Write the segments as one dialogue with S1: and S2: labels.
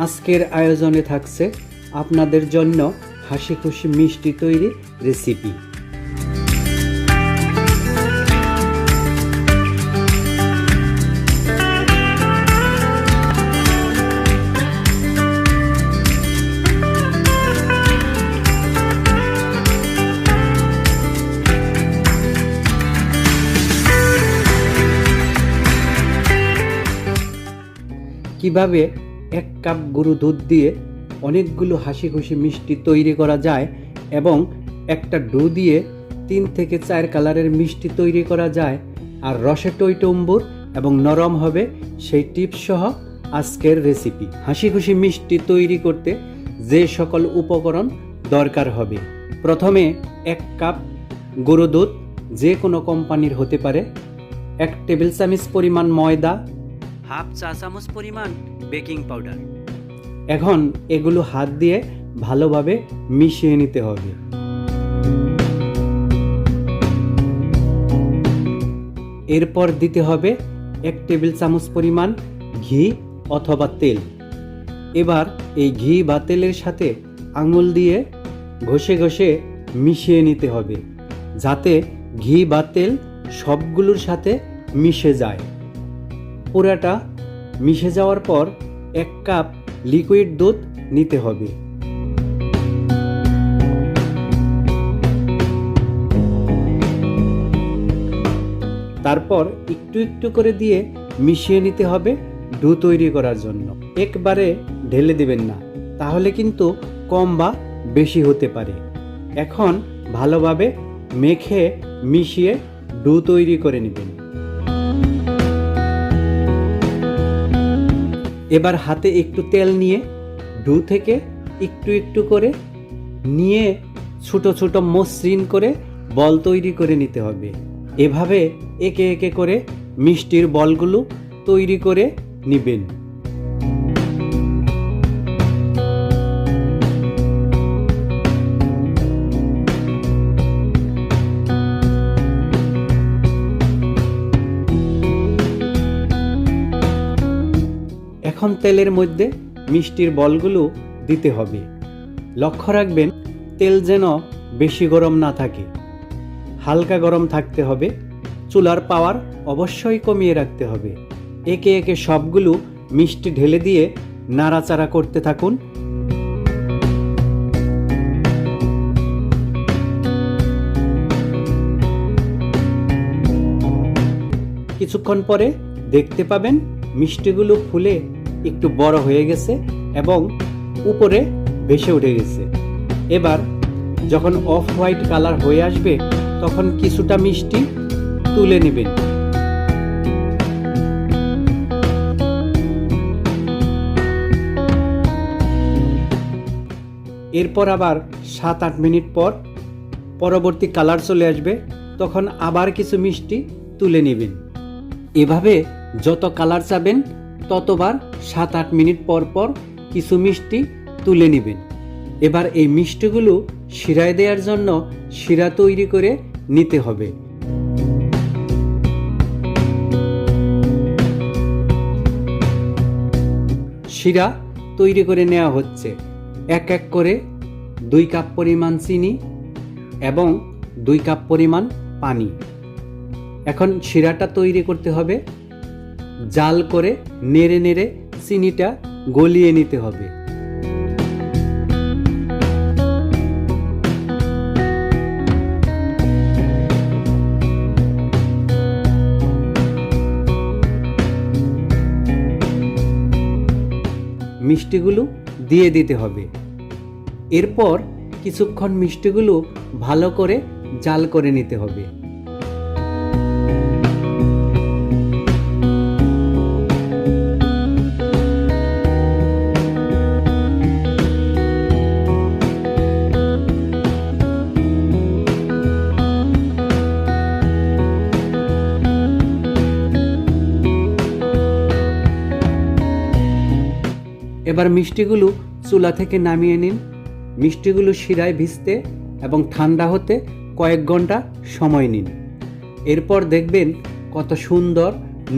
S1: আজকের আয়োজনে থাকছে আপনাদের জন্য হাসি খুশি মিষ্টি তৈরি রেসিপি। কিভাবে 1 কাপ গরু দুধ দিয়ে অনেকগুলো হাসি খুশি মিষ্টি তৈরি করা যায় এবং একটা ডো দিয়ে 3 থেকে 4 কালারের মিষ্টি তৈরি করা যায় আর রসে টইটম্বুর এবং নরম হবে, সেই টিপস সহ আজকের রেসিপি। হাসি খুশি মিষ্টি তৈরি করতে যে সকল উপকরণ দরকার হবে: প্রথমে 1 কাপ গরু দুধ, যে কোনো কোম্পানির হতে পারে, 1 টেবিল চামচ পরিমাণ ময়দা, হাফ চা চামচ পরিমাণ বেকিং পাউডার। এখন এগুলো হাত দিয়ে ভালোভাবে মিশিয়ে নিতে হবে। এরপর দিতে হবে 1 টেবিল চামচ পরিমাণ ঘি অথবা তেল। এবার এই ঘি বা তেলের সাথে আঙুল দিয়ে ঘষে ঘষে মিশিয়ে নিতে হবে, যাতে ঘি বা তেল সবগুলোর সাথে মিশে যায়। পুরাটা মিশে যাওয়ার পর 1 কাপ লিকুইড দুধ নিতে হবে। তারপর একটু একটু করে দিয়ে মিশিয়ে নিতে হবে ডো তৈরি করার জন্য। একবারে ঢেলে দেবেন না, তাহলে কিন্তু কম বা বেশি হতে পারে। এখন ভালোভাবে মেখে মিশিয়ে ডো তৈরি করে নেবেন। এবার হাতে একটু তেল নিয়ে ডো থেকে একটু একটু করে নিয়ে ছোট ছোট মসৃণ করে বল তৈরি করে নিতে হবে। এভাবে একে একে করে মিষ্টির বলগুলো তৈরি করে নেবেন। এখন তেলের মধ্যে মিষ্টির বলগুলো দিতে হবে। লক্ষ্য রাখবেন তেল যেন বেশি গরম না থাকে, হালকা গরম থাকতে হবে। চুলার পাওয়ার অবশ্যই কমিয়ে রাখতে হবে। একে একে সবগুলো মিষ্টি ঢেলে দিয়ে নাড়াচাড়া করতে থাকুন। কিছুক্ষণ পরে দেখতে পাবেন মিষ্টিগুলো ফুলে একটু বড় হয়ে গেছে এবং উপরে ভেসে উঠে গেছে। এবার যখন অফ হোয়াইট কালার হয়ে আসবে, তখন কিছুটা মিষ্টি তুলে নেবেন। এরপর আবার 7-8 মিনিট পর পরবর্তী কালার চলে আসবে, তখন আবার কিছু মিষ্টি তুলে নেবেন। এভাবে যত কালার চাবেন ততবার 7-8 মিনিট পর পর কিছু মিষ্টি তুলে নেবেন। এবার এই মিষ্টিগুলো শিরায় দেওয়ার জন্য শিরা তৈরি করে নিতে হবে। শিরা তৈরি করে নেওয়া হচ্ছে। 1 করে 2 কাপ পরিমাণ চিনি এবং 2 কাপ পরিমাণ পানি। এখন শিরাটা তৈরি করতে হবে। জাল করে নেড়ে নেড়ে চিনিটা গলিয়ে নিতে হবে। মিষ্টিগুলো দিয়ে দিতে হবে। এরপর কিছুক্ষণ মিষ্টিগুলো ভালো করে জাল করে নিতে হবে। এবার মিষ্টিগুলো চুলা থেকে নামিয়ে নিন। মিষ্টিগুলো শিরায় ভিজতে এবং ঠান্ডা হতে কয়েক ঘন্টা সময় নিন। এরপর দেখবেন কত সুন্দর,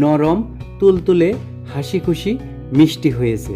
S1: নরম, তুলতুলে, হাসি খুশি মিষ্টি হয়েছে।